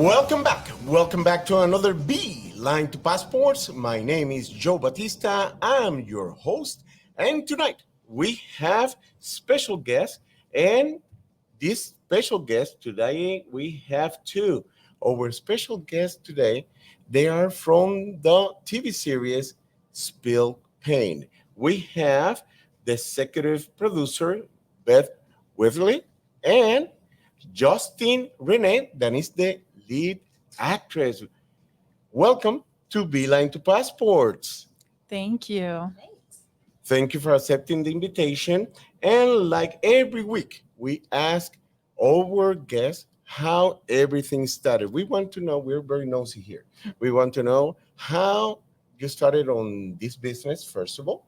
Welcome back. Welcome back to another Beeline to Passports. My name is Joe Batista. I'm your host. And tonight we have special guests. And this special guest today, we have two. Our special guests today, they are from the TV series Spill Pain. We have the executive producer, Beth Wheatley, and Justine Renee, that is the lead actress. Welcome to Beeline to Passports. Thank you. Thank you for accepting the invitation. And like every week, we ask our guests how everything started. We want to know, we're very nosy here. We want to know how you started on this business, first of all.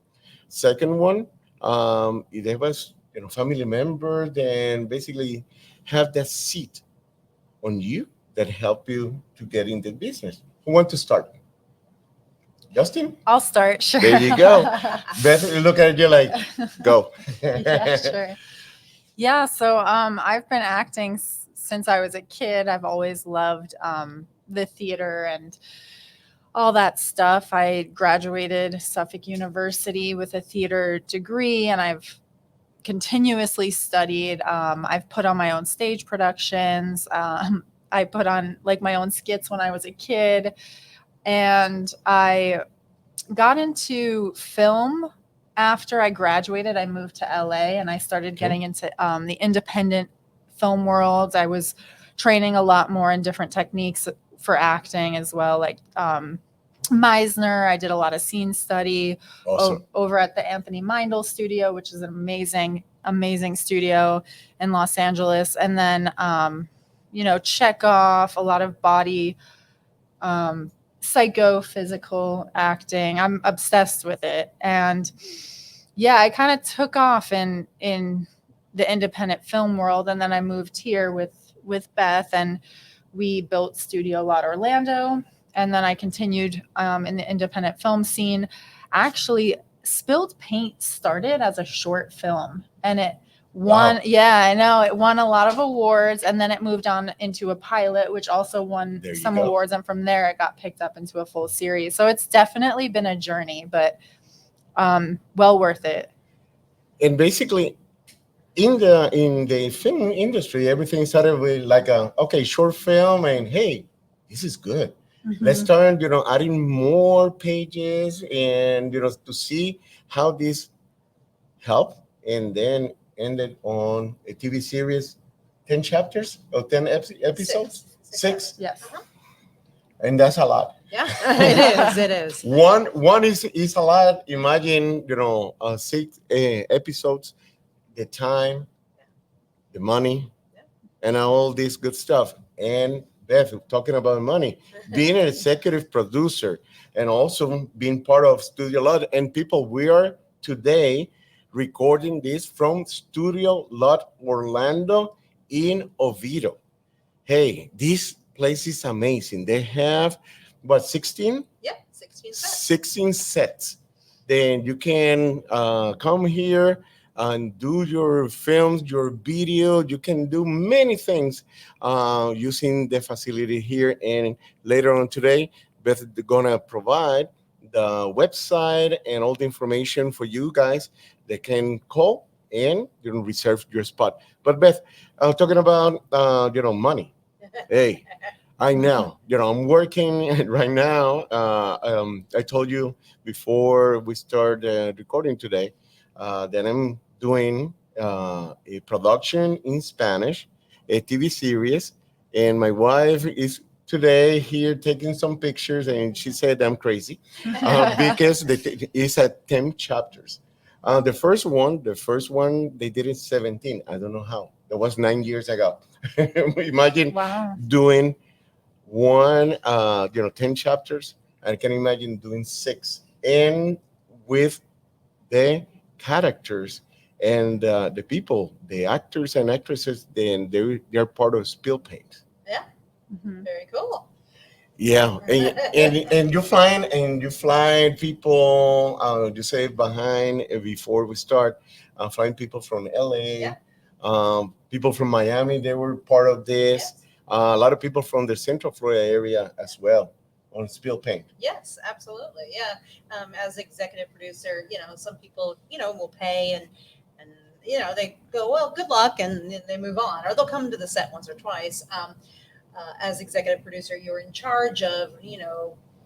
Second one, if there was family member, then basically have that seat on you that help you to get in the business. Who want to start? Justin? I'll start, sure. There you go. Beth, look at you like, go. Yeah, sure. Yeah, so I've been acting since I was a kid. I've always loved the theater and all that stuff. I graduated Suffolk University with a theater degree, and I've continuously studied. I've put on my own stage productions. I put on like my own skits when I was a kid, and I got into film after I graduated. I moved to LA and I started getting into the independent film world. I was training a lot more in different techniques for acting as well, like Meisner. I did a lot of scene study Awesome. over at the Anthony Meindl studio, which is an amazing studio in Los Angeles. And then, Chekhov, a lot of body, psychophysical acting. I'm obsessed with it. And yeah, I kind of took off in the independent film world. And then I moved here with Beth, and we built Studio Lot Orlando. And then I continued in the independent film scene. Actually, Spilled Paint started as a short film, and it won. Wow. Yeah, I know. It won a lot of awards, and then it moved on into a pilot, which also won There you some go. awards. And from there, it got picked up into a full series. So it's definitely been a journey, but well worth it. And basically, in the film industry, everything started with like short film, and hey, this is good. Let's Mhm. start, adding more pages and to see how this helped, and then ended on a TV series, 10 chapters or 10 episodes, six, Yes. and that's a lot. Yeah, it is. It is. One is a lot. Imagine, six episodes, the time, the money, and all this good stuff. And Beth, talking about money, being an executive producer and also being part of Studio Lot. And people, we are today recording this from Studio Lot Orlando in Oviedo. Hey, this place is amazing. They have, what, 16? Yeah, 16 sets. 16 sets. Then you can come here and do your films, your video. You can do many things using the facility here. And later on today, Beth is gonna provide the website and all the information for you guys that can call and reserve your spot. But Beth, talking about money. Hey, I know. I'm working right now. I told you before we start recording today that I'm doing a production in Spanish, a TV series, and my wife is today here taking some pictures, and she said I'm crazy because it's at 10 chapters. The first one, they did it 17. I don't know how. That was 9 years ago. Imagine Wow. doing one 10 chapters. I can imagine doing six, and with the characters and the people, the actors and actresses, then they're part of Spill Paint. Yeah, Mhm. very cool. Yeah, and you find people. You say behind before we start, find people from LA, Yeah. people from Miami. They were part of this. Yes. a lot of people from the Central Florida area as well on Spill Paint. Yes, absolutely. Yeah. As executive producer, some people, will pay and they go, well, good luck, and then they move on, or they'll come to the set once or twice. As executive producer, you're in charge of,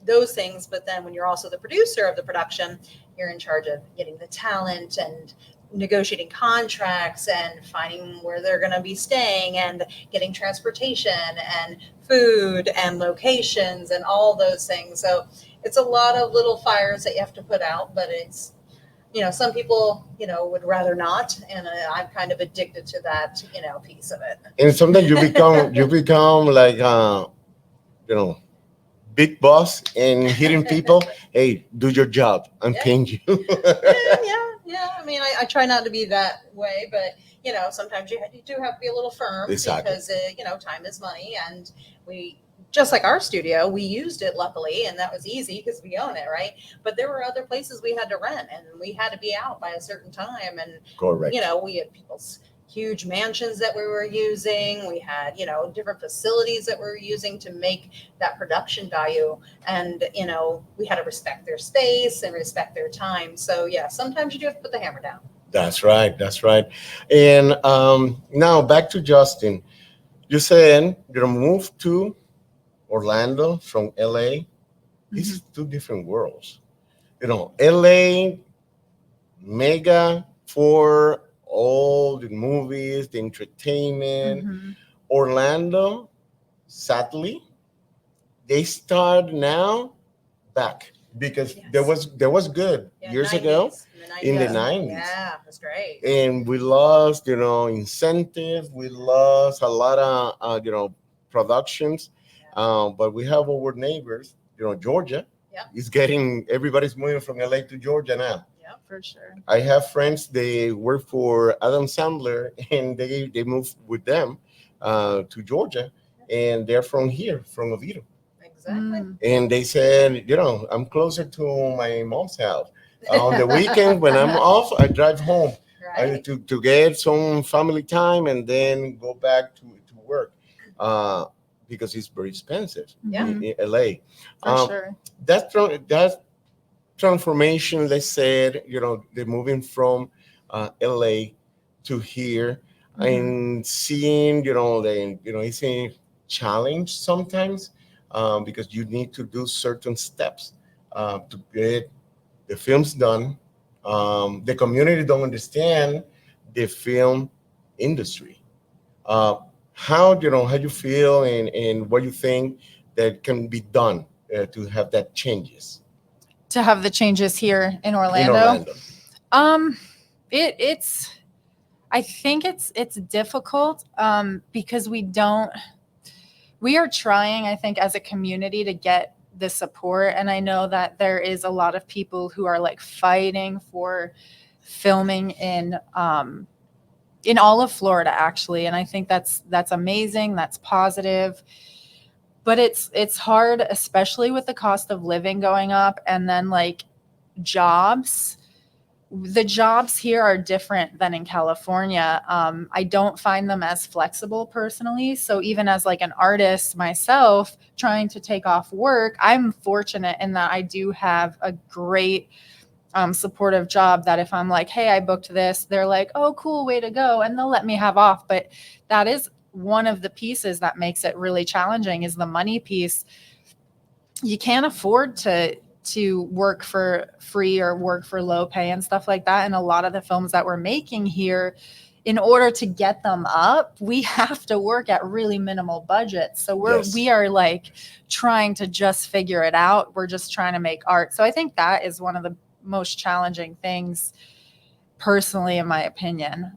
those things. But then when you're also the producer of the production, you're in charge of getting the talent and negotiating contracts and finding where they're going to be staying and getting transportation and food and locations and all those things. So it's a lot of little fires that you have to put out, but it's, some people, would rather not. And I'm kind of addicted to that, piece of it. And sometimes you become like you know big boss and hitting people. Hey, do your job. I'm Yeah. paying you. Yeah. I mean, I try not to be that way, but sometimes you do have to be a little firm. Exactly. Because time is money, and we just like our studio, we used it luckily, and that was easy because we own it, right? But there were other places we had to rent, and we had to be out by a certain time, and Correct. we had people's huge mansions that we were using. We had, different facilities that we were using to make that production value. And, we had to respect their space and respect their time. So, yeah, sometimes you do have to put the hammer down. That's right. That's right. And now back to Justin. You said you're gonna move to Orlando from LA. This is two different worlds. LA mega for all the movies, the entertainment. Mm-hmm. Orlando, sadly, they start now back because Yes. there was good Yeah, years 90s, ago in the Yeah. 90s. Yeah, that's great. And we lost incentive, we lost a lot of productions, but we have our neighbors, Georgia. Yep. Is getting everybody's moving from LA to Georgia now. Yep. For sure. I have friends, they work for Adam Sandler, and they moved with them to Georgia, and they're from here, from Oviedo. Exactly. Mm. And they said, I'm closer to my mom's house. On the weekend, when I'm off, I drive home Right. to get some family time and then go back to work because it's very expensive Yeah. in LA. For Um, sure. that transformation, they said, they're moving from LA to here Mhm. and seeing, it's a challenge sometimes because you need to do certain steps to get the film's done. The community don't understand the film industry. Uh, how you feel and what you think that can be done to have that changes To have the changes here in in Orlando. Orlando? Um, it's I think it's difficult because we are trying, I think, as a community to get the support. And I know that there is a lot of people who are like fighting for filming in all of Florida, actually. And I think that's amazing. That's positive. But it's hard, especially with the cost of living going up, and then like jobs. The jobs here are different than in California. I don't find them as flexible personally. So even as like an artist myself trying to take off work, I'm fortunate in that I do have a great supportive job that if I'm like, hey, I booked this, they're like, oh, cool, way to go. And they'll let me have off. But that is one of the pieces that makes it really challenging is the money piece. You can't afford to work for free or work for low pay and stuff like that. And a lot of the films that we're making here, in order to get them up, we have to work at really minimal budgets. So Yes. we are like trying to just figure it out. We're just trying to make art. So I think that is one of the most challenging things personally, in my opinion.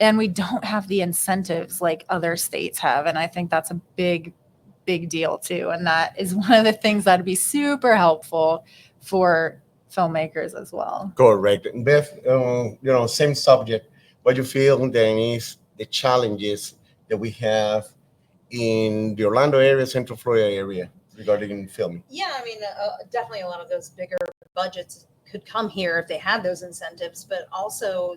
And we don't have the incentives like other states have. And I think that's a big deal too. And that is one of the things that'd be super helpful for filmmakers as well. Correct. Beth, same subject. What you feel then is the challenges that we have in the Orlando area, Central Florida area regarding filming. Yeah, I mean, definitely a lot of those bigger budgets could come here if they had those incentives, but also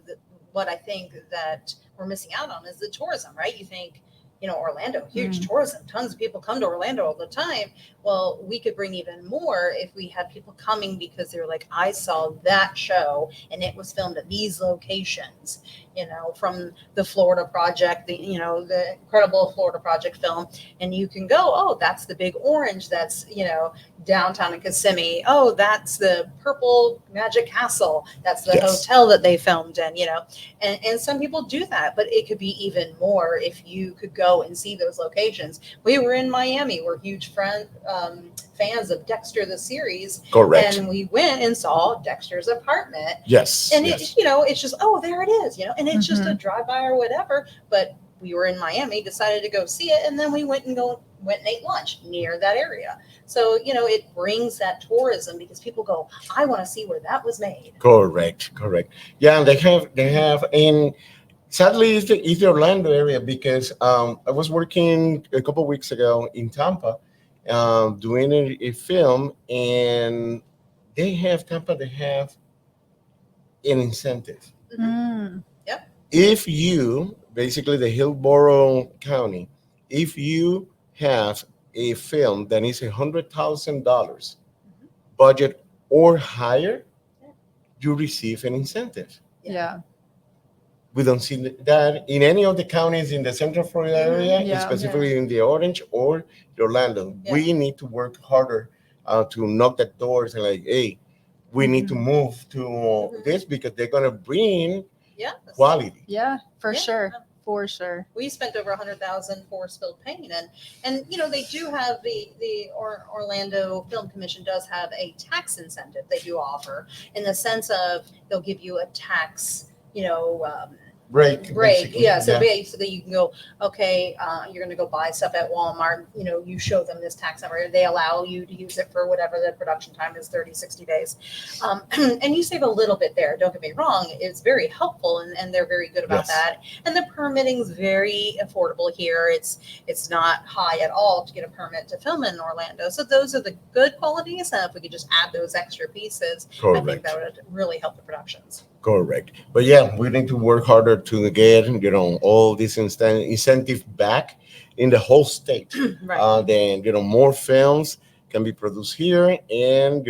what I think that we're missing out on is the tourism, right? You think, Orlando, huge Mm. tourism, tons of people come to Orlando all the time. Well, we could bring even more if we had people coming because they're like, I saw that show and it was filmed at these locations, from the Florida Project, the incredible Florida Project film. And you can go, oh, that's the big orange that's, downtown in Kissimmee. Oh, that's the purple Magic Castle. That's the Yes. hotel that they filmed in, and some people do that, but it could be even more if you could go and see those locations. We were in Miami. We're huge fans of Dexter, the series. Correct. And we went and saw Dexter's apartment. Yes. And Yes. it's just, oh, there it is, and it's just a drive-by or whatever. But we were in Miami, decided to go see it, and then we went and ate lunch near that area. So, it brings that tourism because people go, I want to see where that was made. Correct. Correct. Yeah, and they have in sadly it's the Orlando area because I was working a couple weeks ago in Tampa, doing a film, and they have an incentive. Mm. Yep. If you basically the Hillsborough County, if you have a film that is $100,000 budget or higher, you receive an incentive. Yeah. We don't see that in any of the counties in the Central Florida area, Yeah. specifically in the Orange or the Orlando. Yeah. We need to work harder to knock the doors and like, hey, we need to move to this because they're gonna bring Yeah. quality. Yeah, for Yeah. sure. For sure. We spent over 100,000 for Spilled Pain, and they do have Orlando Film Commission does have a tax incentive they do offer in the sense of they'll give you a tax, Break. Basically. Yeah, so basically you can go, okay, you're going to go buy stuff at Walmart, you show them this tax number, they allow you to use it for whatever the production time is, 30, 60 days. And you save a little bit there, don't get me wrong, it's very helpful, and they're very good about Yes. that. And the permitting is very affordable here. It's not high at all to get a permit to film in Orlando. So those are the good qualities, and if we could just add those extra pieces, I think Correct. that would really help the productions. Correct. But yeah, we need to work harder to get all this incentive back in the whole state. Right. Then more films can be produced here, and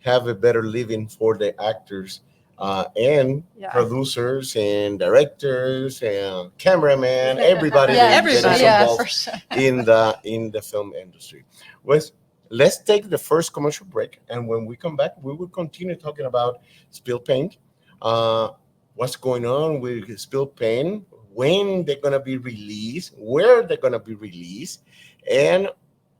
have a better living for the actors, and Yeah. producers and directors and cameraman, everybody Yeah, that is Everybody. Yeah, involved for sure. in the film industry. Well, let's take the first commercial break, and when we come back, we will continue talking about Spill Paint, uh, what's going on with Spill Paint, when they're gonna be released, where they're gonna be released, and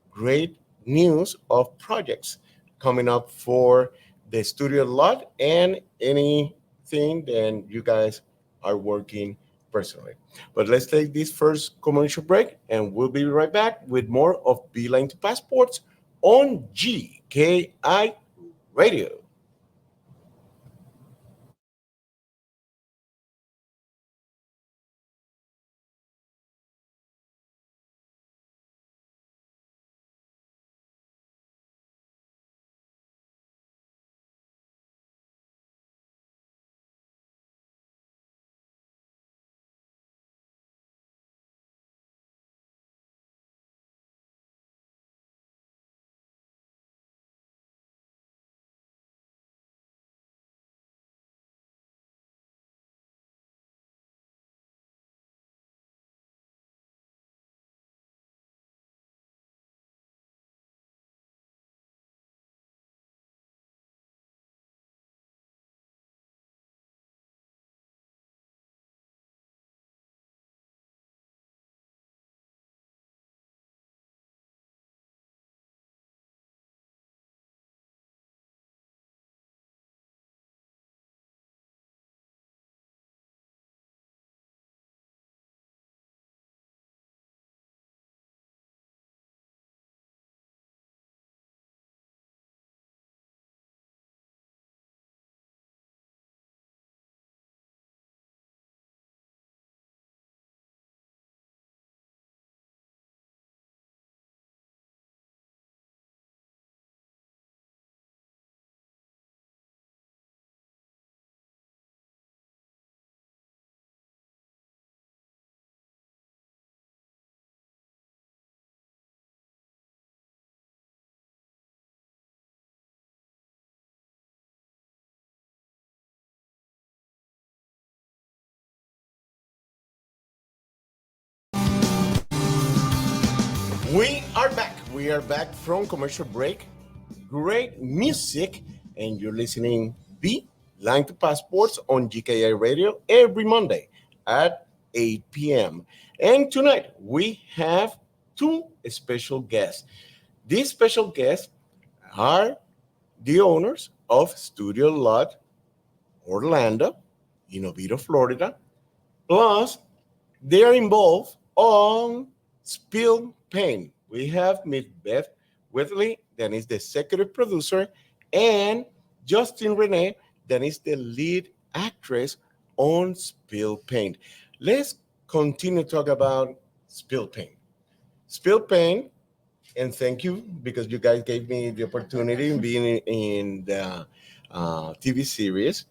great news of projects coming up for the studio lot and anything that you guys are working personally. But let's take this first commercial break, and we'll be right back with more of Beeline to Passports on GKI Radio. We are back. We are back from commercial break. Great music, and you're listening Line to Passports on GKI Radio every Monday at 8 p.m. And tonight we have two special guests. These special guests are the owners of Studio Lot Orlando in Oviedo, Florida. Plus, they are involved on Spill Pain. We have Miss Beth Wheatley, that is the executive producer, and Justine Renee, that is the lead actress on Spill Pain. Let's continue to talk about Spill Pain. Spill Pain, and thank you because you guys gave me the opportunity in being in the TV series.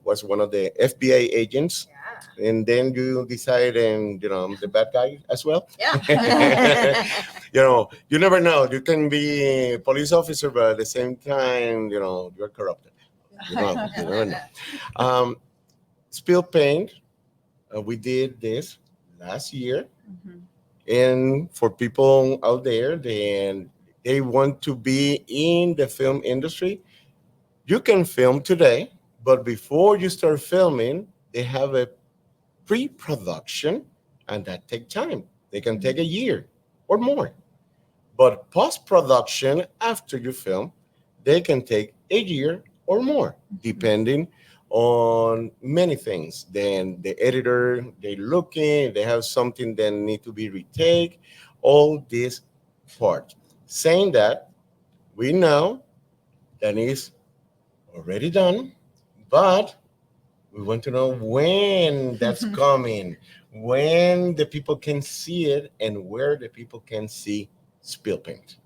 Was one of the FBI agents, Yeah. and then you decide, and I'm the bad guy as well. Yeah. You never know. You can be a police officer, but at the same time, you're corrupted. You never know. Um, Spill Paint. We did this last year, Mhm. and for people out there, then they want to be in the film industry. You can film today, but before you start filming, they have a pre-production, and that take time. They can take a year or more. But post-production, after you film, they can take a year or more, depending on many things. Then the editor, they looking, they have something that need to be retake, all this part. Saying that, we know that is already done, but we want to know when that's coming, when the people can see it, and where the people can see Spill Paint.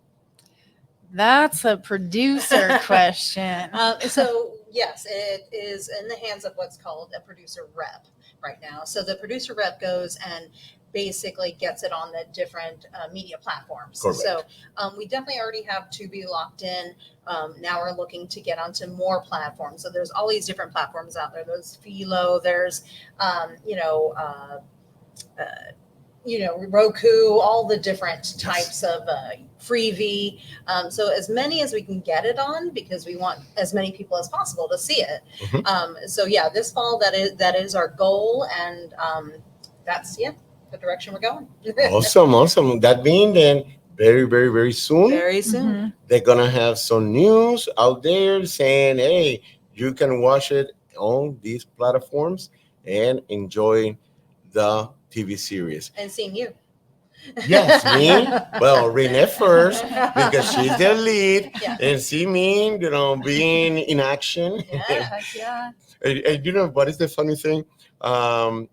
That's a producer question. So yes, it is in the hands of what's called a producer rep right now. So the producer rep goes and basically gets it on the different media platforms. Correct. So we definitely already have Tubi locked in. Now we're looking to get onto more platforms. So there's all these different platforms out there. There's Philo. There's Roku, all the different types of freebie. So as many as we can get it on, because we want as many people as possible to see it. So yeah, this fall that is our goal, and that's the direction we're going. Awesome. That means then very, very, very soon, Very soon. they're going to have some news out there saying, hey, you can watch it on these platforms and enjoy the TV series. And seeing you. Yes, me. Well, Renee first because she's the lead, Yeah. and see me, being in action. Yeah. Heck yeah. And you know what is the funny thing? Um,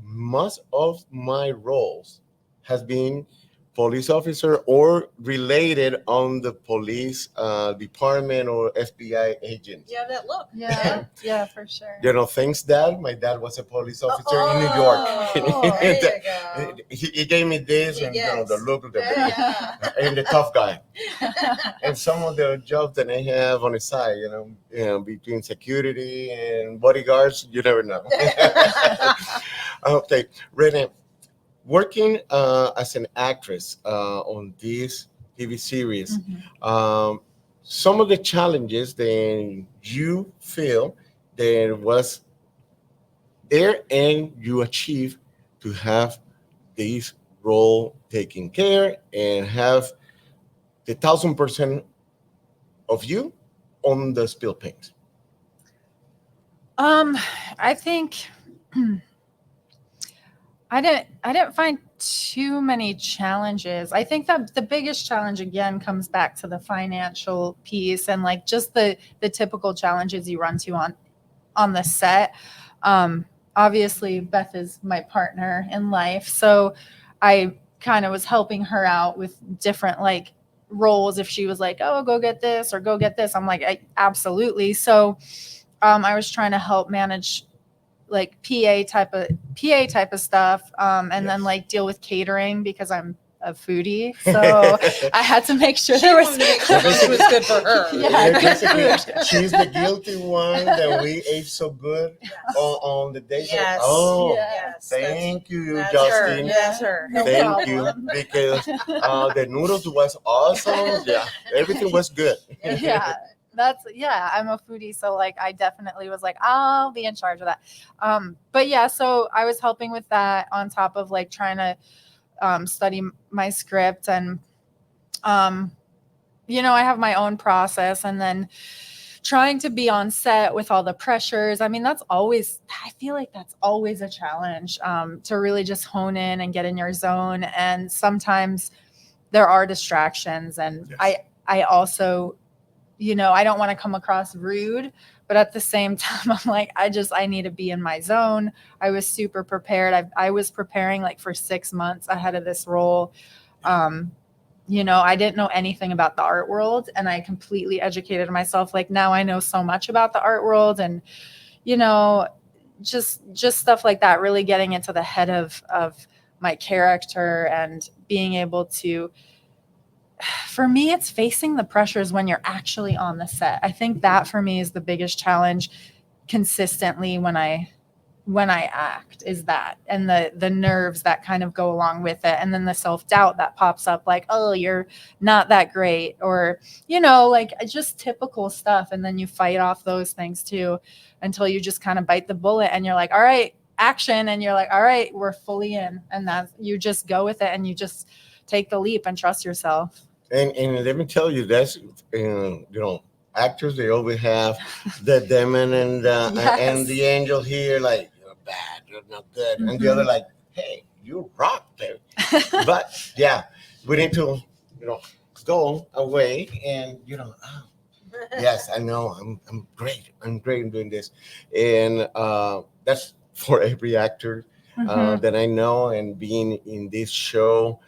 most of my roles has been police officer or related on the police department or FBI agent. You have that look. Yeah, for sure. Thanks, Dad. My dad was a police officer in New Oh, York. there you go. He gave me this, and Yes. the look of the Yeah. and the tough guy. And some of the jobs that I have on the side, between security and bodyguards, you never know. Okay, Renee, working as an actress on this TV series, some of the challenges that you feel there was there and you achieve to have this role taken care and have the 1,000% of you on the spill paint. I think I didn't find too many challenges. I think that the biggest challenge again comes back to the financial piece and like just the typical challenges you run to on the set. Obviously Beth is my partner in life, so I kind of was helping her out with different like roles. If she was like, "Oh, go get this" or "Go get this," I'm like, absolutely. So I was trying to help manage like PA type of stuff, and then like deal with catering because I'm a foodie, so I had to make sure She there was wanted to make sure food was good for her. Yeah, good Basically, food. she's the guilty one that we ate so good Yes. on the days. Yes. Oh, Yeah. Yes. thank you, That's her. Justine. That's her. No Thank you, problem. because the noodles was awesome. Yeah, everything was good. Yeah, I'm a foodie, so like I definitely was like, I'll be in charge of that. But yeah, so I was helping with that on top of like trying to study my script, and um I have my own process, and then trying to be on set with all the pressures. I mean, I feel like that's always a challenge, to really just hone in and get in your zone. And sometimes there are distractions, and Yes. I also, I don't want to come across rude, but at the same time, I'm like, I need to be in my zone. I was super prepared. I was preparing like for 6 months ahead of this role. Um, I didn't know anything about the art world, and I completely educated myself. Like now I know so much about the art world, and, you know, just stuff like that, really getting into the head of my character and being able to, for me, it's facing the pressures when you're actually on the set. I think that for me is the biggest challenge consistently when I act, is that, and the nerves that kind of go along with it, and then the self-doubt that pops up, like, oh, you're not that great, or like just typical stuff. And then you fight off those things too until you just kind of bite the bullet and you're like, all right, action, and you're like, all right, we're fully in, and that you just go with it and you just take the leap and trust yourself. And let me tell you, that's actors, they always have the demon and the Yes. angel here, like, you're bad, you're not good, and the other Mhm. like, hey, you rock, baby. But yeah, we need to you know go away and yes, I know, I'm great in doing this, and that's for every actor Mhm. that I know, and being in this show,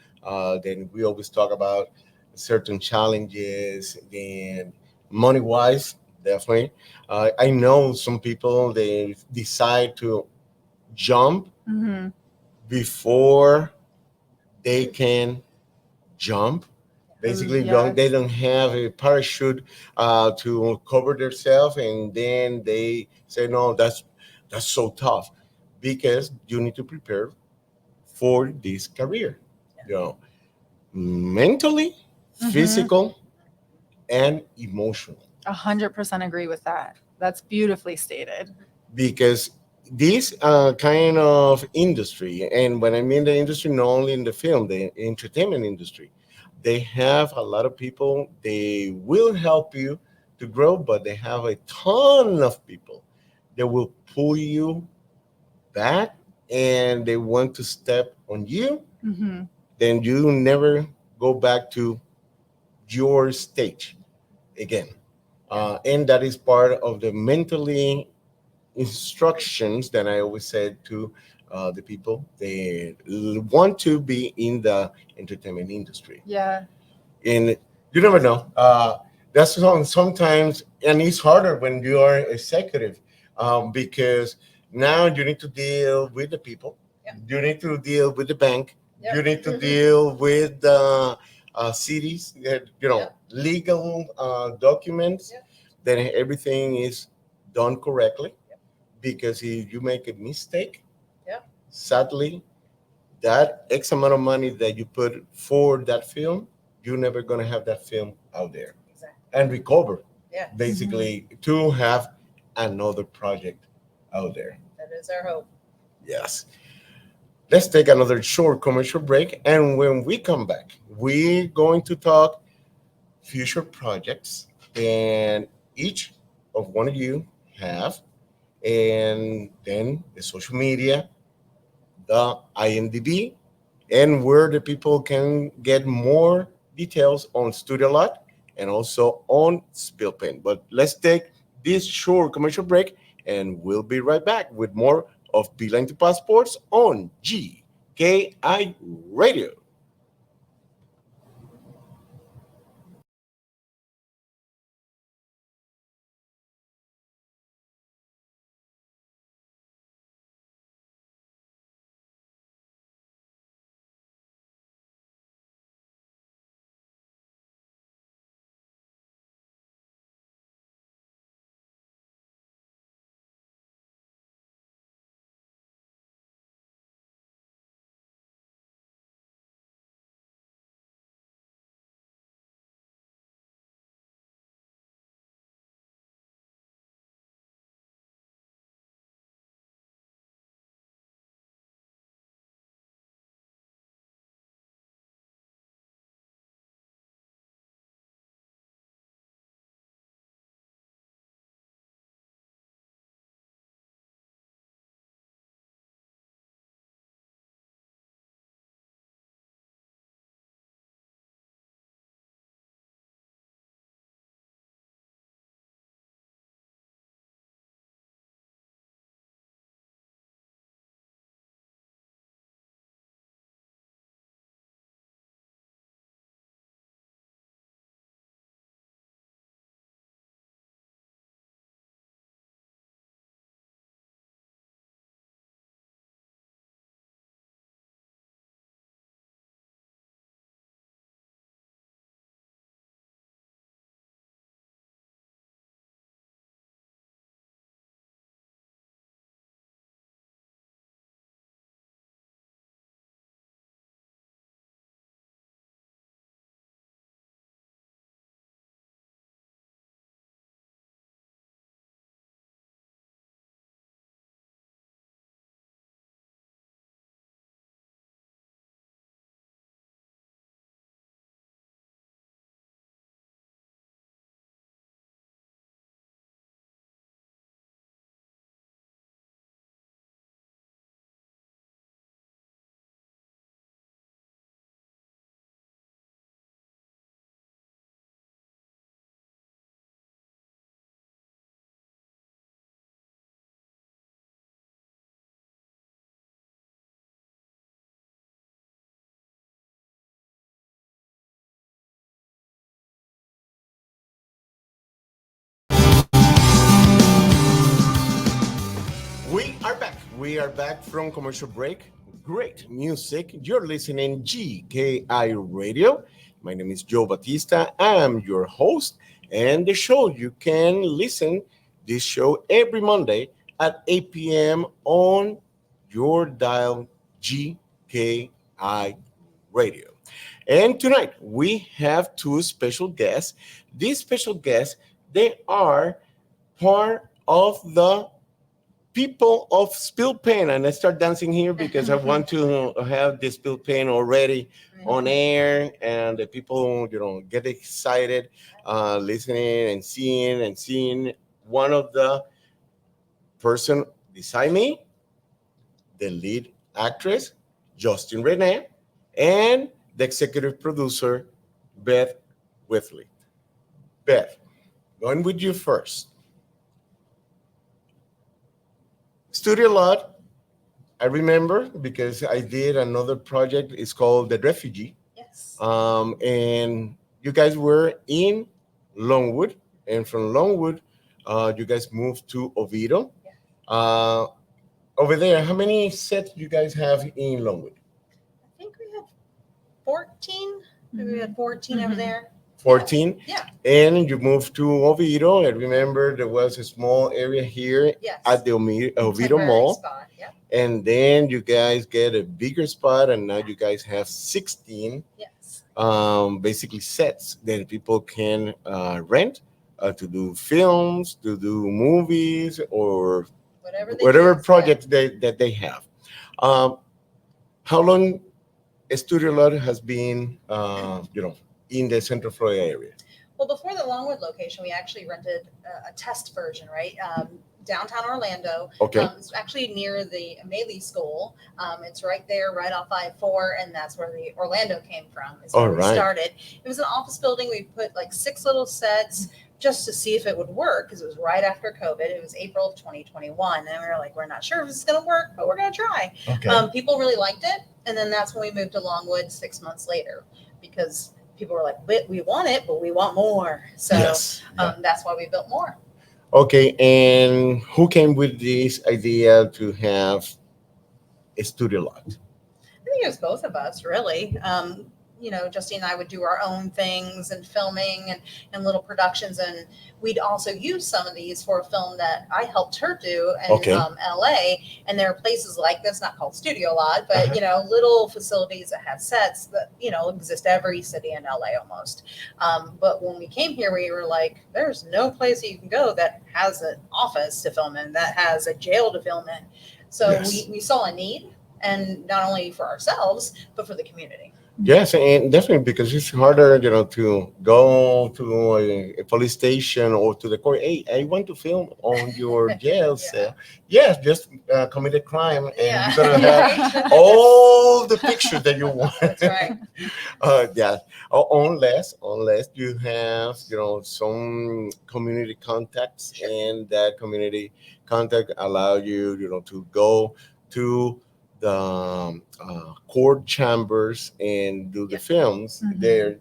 then we always talk about certain challenges and money wise, definitely. I know some people, they decide to jump Mhm. before they can jump. Ooh, Basically, they yes. don't have a parachute to cover themselves, and then they say, no, that's so tough, because you need to prepare for this career, you know, mentally, Mhm. physical, and emotional. 100% agree with that. That's beautifully stated. Because this kind of industry, and when I mean the industry, not only in the film, the entertainment industry, they have a lot of people, they will help you to grow, but they have a ton of people that will pull you back, and they want to step on you, Hmm. then you never go back to your stage again. And that is part of the mentally instructions that I always said to the people that want to be in the entertainment industry. Yeah. And you never know. Sometimes, and it's harder when you are executive, because now you need to deal with the people. Yeah. You need to deal with the bank. Yep. You need to deal with the cities, Yep. legal documents, Yep. that everything is done correctly. Because if you make a mistake, Yep. sadly, that X amount of money that you put for that film, you're never going to have that film out there Exactly. and recover, Yeah. basically, to have another project out there. That is our hope. Yes. Let's take another short commercial break. And when we come back, we're going to talk future projects and each of one of you have, and then the social media, the IMDb, and where the people can get more details on Studio Lot and also on Spillpen. But let's take this short commercial break, and we'll be right back with more of Beeline to Passports on GKI Radio. We are back from commercial break. Great music. You're listening GKI Radio. My name is Joe Batista. I'm your host, and the show you can listen this show every Monday at 8 p.m. on your dial GKI Radio. And tonight we have two special guests. These special guests, they are part of the people of spill pain, and I start dancing here because I want to have this spill pain already on air, and the people get excited, listening and seeing one of the person beside me, the lead actress Justine Renee, and the executive producer Beth Wheatley. Beth, going with you first. Studio Lot, I remember because I did another project. It's called The Refugee. Yes. And you guys were in Longwood. And from Longwood, you guys moved to Oviedo. Yeah. Uh, Over there, how many sets you guys have in Longwood? I think we had 14. Maybe we had 14 over Mhm. there. 14. Yeah. And you moved to Oviedo. I remember there was a small area here Yes. at the Oviedo Temporary Mall. spot. Yep. And then you guys get a bigger spot, and now you guys have 16 Yes. basically sets that people can rent to do films, to do movies, or Whatever they whatever choose. project that they have. Um, how long Studio Lot has been, in the Central Florida area? Well, before the Longwood location, we actually rented a test version, right? Downtown Orlando. Okay. It's actually near the Amelie School. It's right there, right off I-4, and that's where the Orlando came from. Is where All we right. started. It was an office building. We put like 6 little sets just to see if it would work because it was right after COVID. It was April of 2021, and we were like, we're not sure if this is going to work, but we're going to try. Okay. People really liked it, and then that's when we moved to Longwood 6 months later because people were like, we want it, but we want more. So Yes. that's why we built more. Okay. And who came with this idea to have a Studio Lot? I think it was both of us, really. Justine and I would do our own things and filming and little productions. And we'd also use some of these for a film that I helped her do in Okay. LA. And there are places like this, not called Studio Lot, but, Uh-huh. Little facilities that have sets that, exist every city in LA almost. But when we came here, we were like, there's no place that you can go that has an office to film in, that has a jail to film in. So Yes. we saw a need, and not only for ourselves, but for the community. Yes, and definitely because it's harder, to go to a police station or to the court. Hey, I want to film on your jail cell. Yes, just commit a crime, and Yeah. you're gonna have all the pictures that you want. That's right. Yeah. Unless you have, some community contacts, Sure. and that community contact allow you, to go to the court chambers and do the Yeah. films Mhm. there,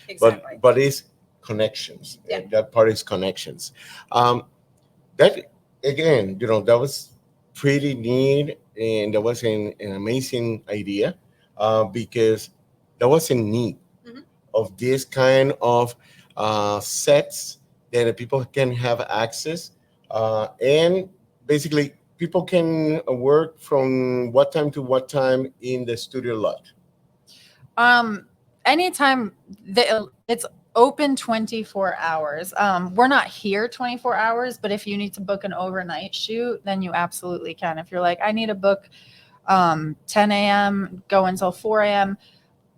Exactly. but it's connections. Yeah. That part is connections. That again, that was pretty neat, and that was an amazing idea, because that was in need Mhm. of this kind of sets that people can have access, and basically people can work from what time to what time in the Studio Lot. Anytime it's open 24 hours. We're not here 24 hours, but if you need to book an overnight shoot, then you absolutely can. If you're like, I need a book 10 a.m., go until 4 a.m.,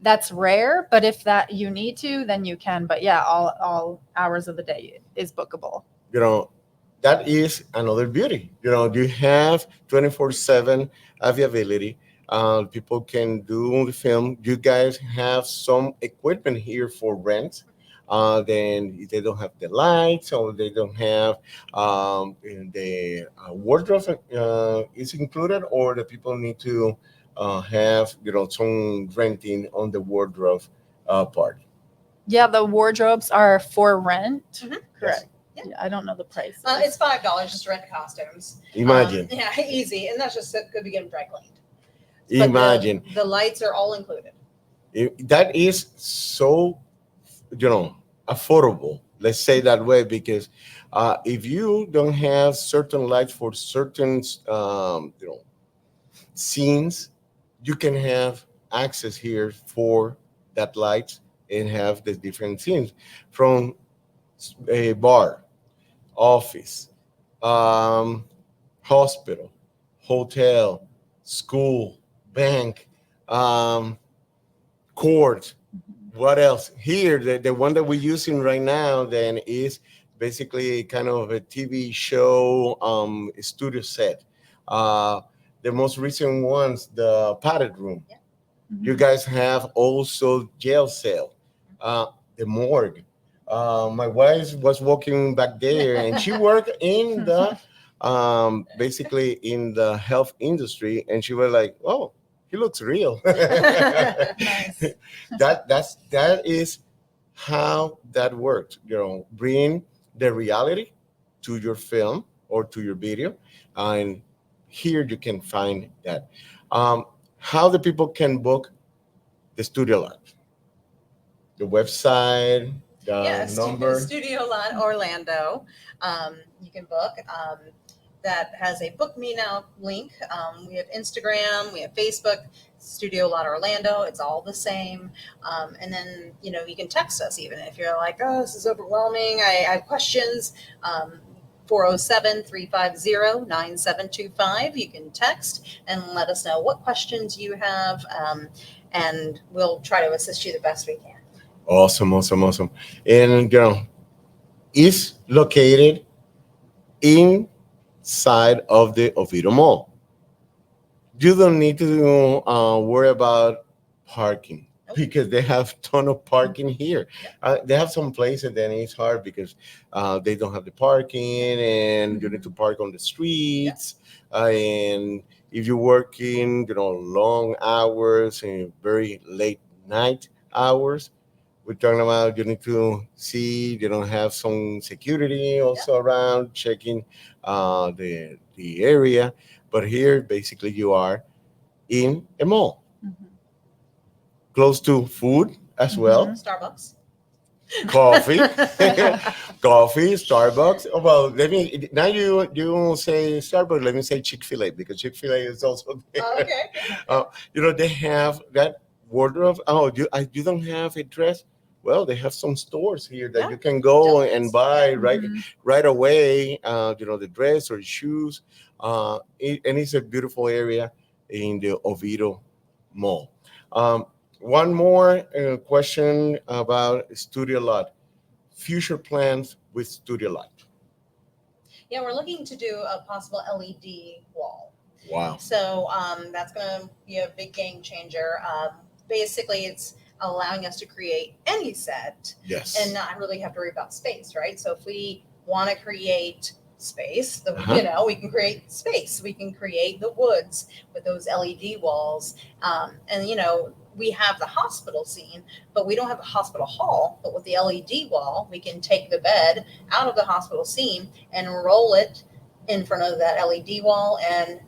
that's rare, but if that you need to, then you can. But yeah, all hours of the day is bookable. You know, that is another beauty. You have 24/7 availability. People can do the film. You guys have some equipment here for rent. Then if they don't have the lights, or they don't have the wardrobe is included, or the people need to have some renting on the wardrobe part. Yeah, the wardrobes are for rent. Mhm. Correct. I don't know the price. It's $5 just to rent the costumes. Imagine. Yeah, easy, and that's just could be getting dry cleaned. But Imagine. the lights are all included. That is so, affordable. Let's say that way because if you don't have certain lights for certain, scenes, you can have access here for that light and have the different scenes from a bar, office, um, hospital, hotel, school, bank, um, court. What else? Here, the one that we're using right now then is basically kind of a TV show studio set. Uh, the most recent ones, the padded room. Yeah. You guys have also jail cell, the morgue. My wife was walking back there, and she worked in the basically in the health industry, and she was like, "Oh, he looks real." Nice. That is how that works. Bring the reality to your film or to your video, and here you can find that. Um, how the people can book the studio lot, the website, the Yeah, number. Studio Lot Orlando. You can book. That has a book me now link. We have Instagram, we have Facebook, Studio Lot Orlando. It's all the same. And then, you can text us even if you're like, oh, this is overwhelming. I have questions. 407 350 9725. You can text and let us know what questions you have, and we'll try to assist you the best we can. Awesome, awesome, awesome. And is located inside of the Oviedo Mall. You don't need to worry about parking because they have ton of parking here. They have some places that it's hard because they don't have the parking and you need to park on the streets. And if you're working, long hours and very late night hours, we're talking about you need to see, have some security also around checking the area. But here, basically, you are in a mall, close to food as well, Starbucks. coffee, coffee, Starbucks. Oh, well, let me now you say Starbucks. Let me say Chick-fil-A because Chick-fil-A is also there. Oh, okay. They have that wardrobe. Oh, you don't have a dress. Well, they have some stores here that Yeah. you can go Donuts. and buy Mhm. right away. The dress or shoes. And it's a beautiful area in the Oviedo Mall. Um, one more question about Studio Lot. Future plans with Studio Lot. Yeah, we're looking to do a possible LED wall. Wow. So that's going to be a big game changer. Basically, it's allowing us to create any set Yes. and not really have to worry about space, right? So if we want to create space, we can create space. We can create the woods with those LED walls. And, we have the hospital scene, but we don't have a hospital hall. But with the LED wall, we can take the bed out of the hospital scene and roll it in front of that LED wall. And,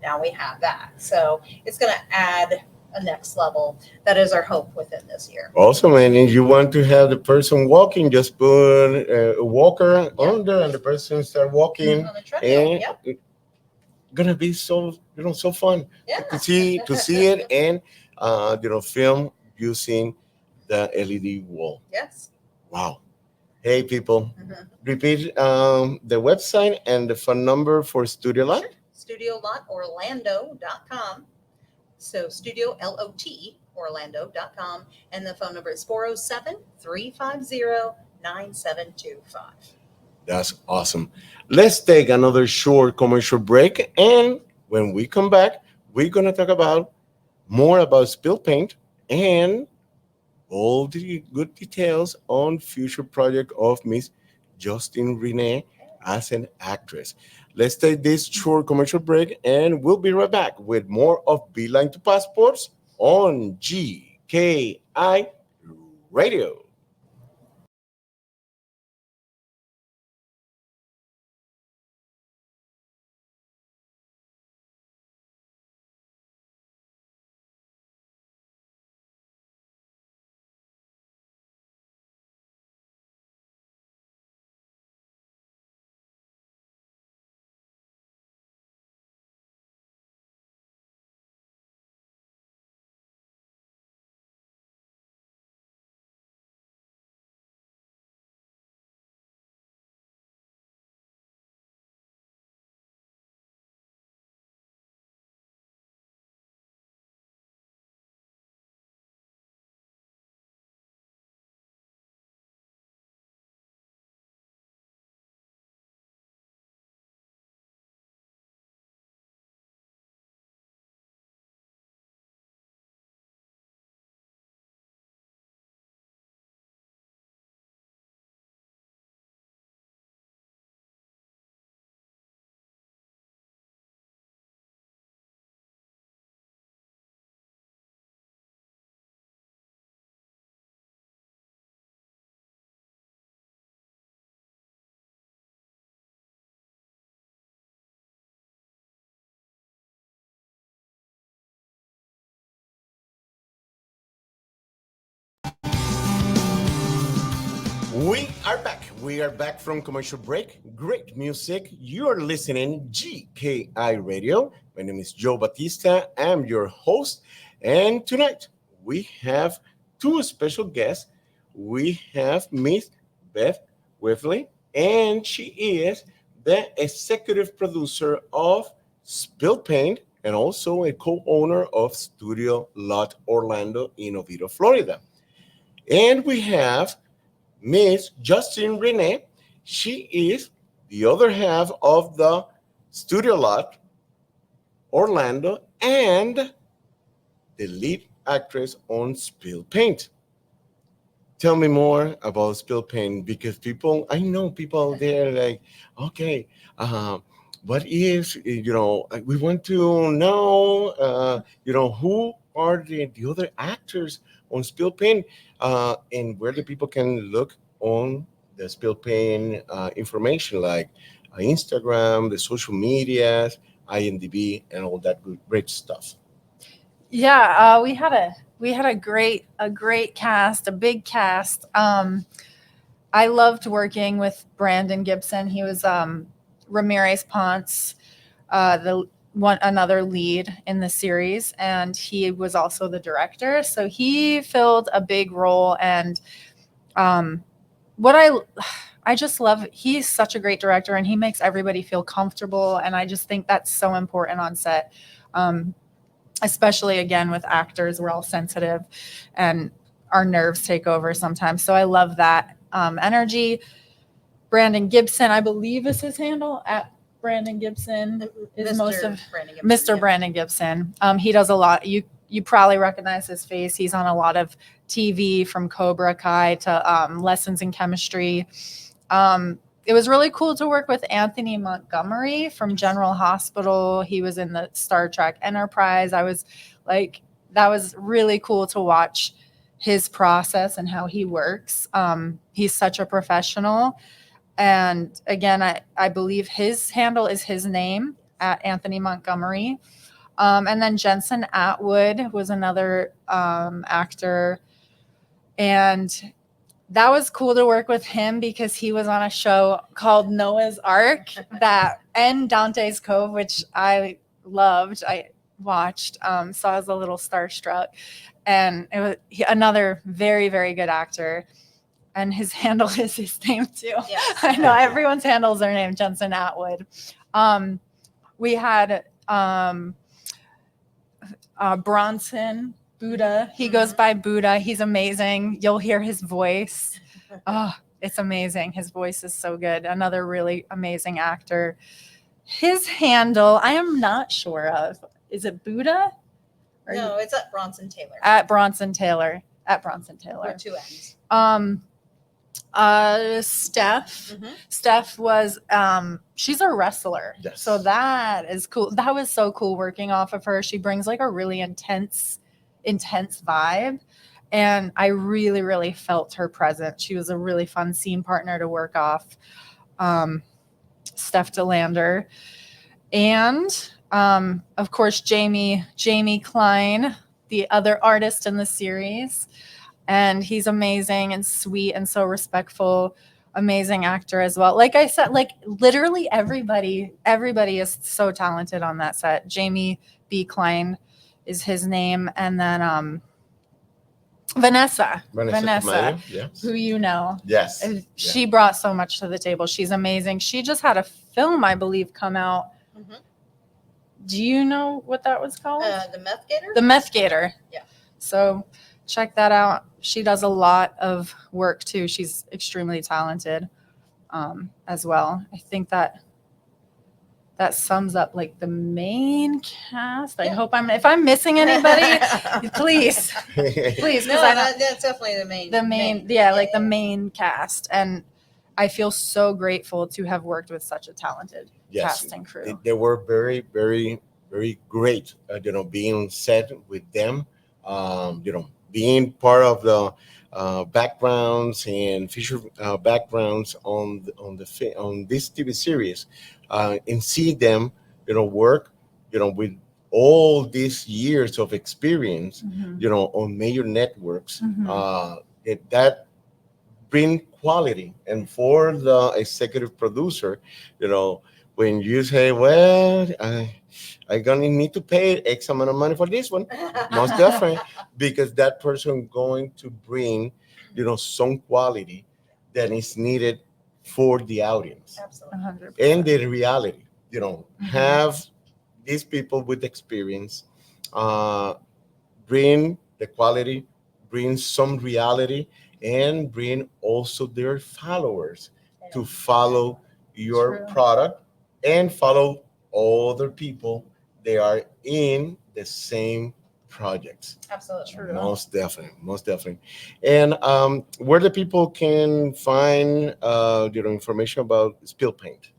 now we have that. So it's going to add a next level. That is our hope within this year. Awesome, and if you want to have the person walking, just put a walker under, and the person start walking, On the treadmill. and Yep. it's gonna be so fun Yeah. to see it and film using the LED wall. Yes. Wow. Hey, people, Mhm. repeat the website and the phone number for Studio Lot. StudioLotOrlando.com. So Studio LOT Orlando.com. And the phone number is 407 350 9725. That's awesome. Let's take another short commercial break. And when we come back, we're going to talk about more about spill paint and all the good details on future project of Miss Justine Renee as an actress. Let's take this short commercial break and we'll be right back with more of Beeline to Passports on GKI Radio. We are back. We are back from commercial break. Great music. You are listening GKI Radio. My name is Joe Batista. I'm your host. And tonight we have two special guests. We have Miss Beth Wheatley, and she is the executive producer of Spill Paint and also a co-owner of Studio Lot Orlando in Oviedo, Florida. And we have Miss Justine Renee. She is the other half of the Studio Lot Orlando and the lead actress on Spill Paint. Tell me more about Spill Paint because I know people there like, okay, uh, what is, we want to know, who are the other actors on Spill Paint and where the people can look on the Spill Paint information like Instagram, the social medias, IMDb, and all that good, great stuff. Yeah, we had a great cast, a big cast. I loved working with Brandon Gibson. He was Ramirez Ponce, the another lead in the series, and he was also the director. So he filled a big role, and what I just love. He's such a great director, and he makes everybody feel comfortable. And I just think that's so important on set. Especially again with actors, we're all sensitive and our nerves take over sometimes. So I love that energy. Brandon Gibson, I believe is his handle at Brandon Gibson is most of Brandon Gibson, Mr. yeah. Brandon Gibson. He does a lot. You probably recognize his face. He's on a lot of TV from Cobra Kai to Lessons in Chemistry. It was really cool to work with Anthony Montgomery from General Hospital. He was in the Star Trek Enterprise. I was like, that was really cool to watch his process and how he works. He's such a professional. And again, I believe his handle is his name at Anthony Montgomery. And then Jensen Atwood was another actor. And that was cool to work with him because he was on a show called Noah's Ark and Dante's Cove, which I loved. I watched, so I was a little starstruck. And it was another very, very good actor. And his handle is his name too. Yes. I know everyone's handle is their name, Jensen Atwood. We had Bronson Buddha. He goes by Buddha. He's amazing. You'll hear his voice. Oh, it's amazing. His voice is so good. Another really amazing actor. His handle, I am not sure of. Is it Buddha? No, it's at Bronson Taylor. At Bronson Taylor. At Bronson Taylor. Or two ends. Steph. Mhm. Steph was she's a wrestler. Yes. So that is cool. That was so cool working off of her. She brings like a really intense vibe. And I really, really felt her presence. She was a really fun scene partner to work off. Steph DeLander. And of course, Jamie Klein, the other artist in the series. And he's amazing and sweet and so respectful, amazing actor as well. Like I said, like literally everybody is so talented on that set. Jamie B. Klein is his name. And then Vanessa, Tamayo, yes. who you know. Yes. She brought so much to the table. She's amazing. She just had a film, I believe, come out. Mhm. Do you know what that was called? The Meth Gator? The Meth Gator. Yeah. So check that out. She does a lot of work too. She's extremely talented as well. I think that sums up like the main cast. I hope if I'm missing anybody, please, because No, that's definitely the main. like the main cast. And I feel so grateful to have worked with such a talented cast and crew. They were very, very, very great. Being set with them. Being part of the backgrounds and feature backgrounds on this TV series, and see them, work, with all these years of experience, Mhm. on major networks. Mhm. bring quality. And for the executive producer, you know, when you say, well, I gonna need to pay X amount of money for this one, most definitely, because that person going to bring, some quality that is needed for the audience Absolutely. 100%. and the reality. Mhm. Have these people with experience uh, bring the quality, bring some reality, and bring also their followers to follow your True. product and follow other people. They are in the same projects. Absolutely. True. Most definitely, most definitely. And where the people can find information about Spill Paint.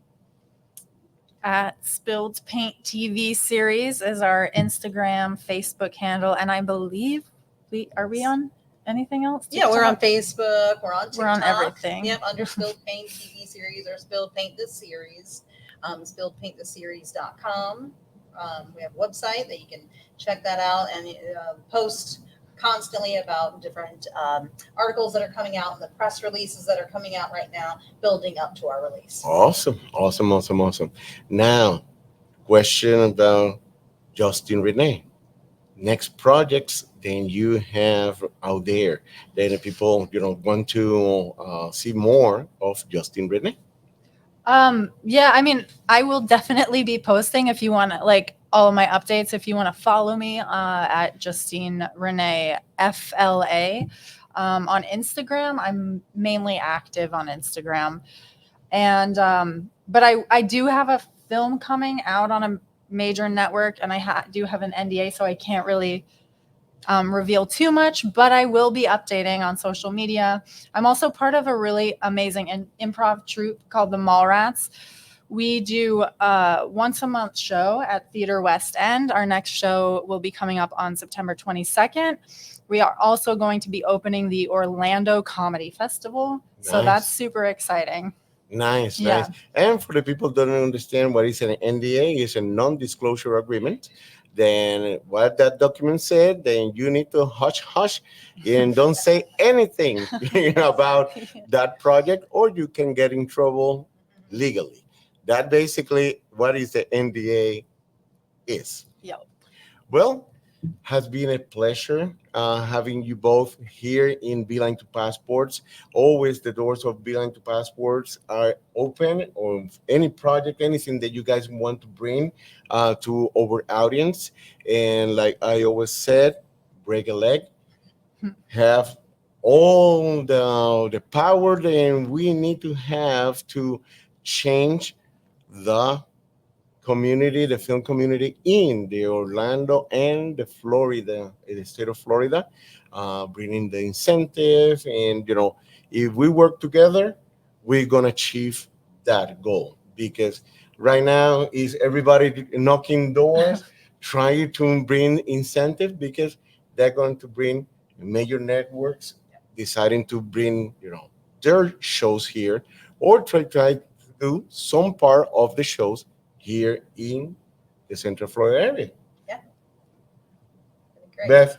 At Spilled Paint TV series is our Instagram, Facebook handle, and I believe we on anything else? Yeah, we're on TikTok? Facebook. We're on TikTok. We're on everything. Yep, under Spilled Paint TV series or Spilled Paint the series. SpilledPaintTheSeries.com. We have a website that you can check that out and post constantly about different articles that are coming out and the press releases that are coming out right now, building up to our release. Awesome, awesome, awesome, awesome. Now, question about Justin Renee. Next projects then you have out there that the people want to see more of Justin Renee. Yeah, I mean, I will definitely be posting if you want to, like, all of my updates. If you want to follow me at Justine Renee FLA on Instagram, I'm mainly active on Instagram. And but I do have a film coming out on a major network, and I do have an NDA, so I can't really reveal too much, but I will be updating on social media. I'm also part of a really amazing improv troupe called the Mallrats. We do a once a month show at Theater West End. Our next show will be coming up on September 22nd. We are also going to be opening the Orlando Comedy Festival. So that's Nice. super exciting. Nice, Yeah. nice. And for the people who don't understand what is an NDA, is a non-disclosure agreement. Then what that document said, then you need to hush hush and don't say anything about that project, or you can get in trouble legally. That basically what is the NDA is. Yep. Well, has been a pleasure having you both here in Beeline to Passports. Always the doors of Beeline to Passports are open, or any project, anything that you guys want to bring to our audience. And like I always said, break a leg, have all the power that we need to have to change the community, the film community in the Orlando and the state of Florida, bringing the incentive. And, if we work together, we're going to achieve that goal. Because right now is everybody knocking doors, trying to bring incentive, because they're going to bring major networks deciding to bring, their shows here, or try to do some part of the shows here in the Central Florida area. Yeah. Great. Beth,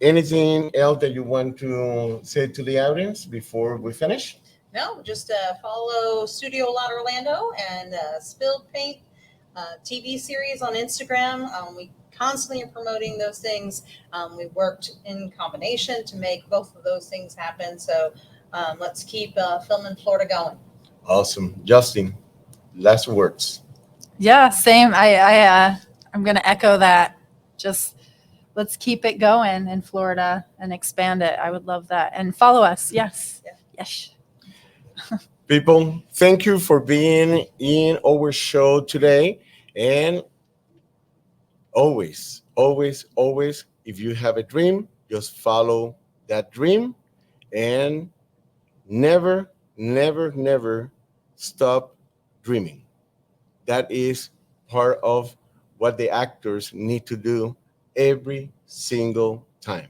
anything else that you want to say to the audience before we finish? No, just follow Studio Lot Orlando and Spilled Paint TV series on Instagram. We constantly are promoting those things. We worked in combination to make both of those things happen. So let's keep Film in Florida going. Awesome. Justin, last words. Yeah, same. I'm gonna echo that. Just let's keep it going in Florida and expand it. I would love that. And follow us. Yes. Yeah. Yes. People, thank you for being in our show today. And always, always, always, if you have a dream, just follow that dream, and never, never, never stop dreaming. That is part of what the actors need to do every single time.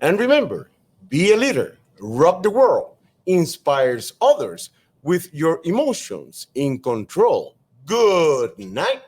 And remember, be a leader, rock the world, inspires others with your emotions in control. Good night.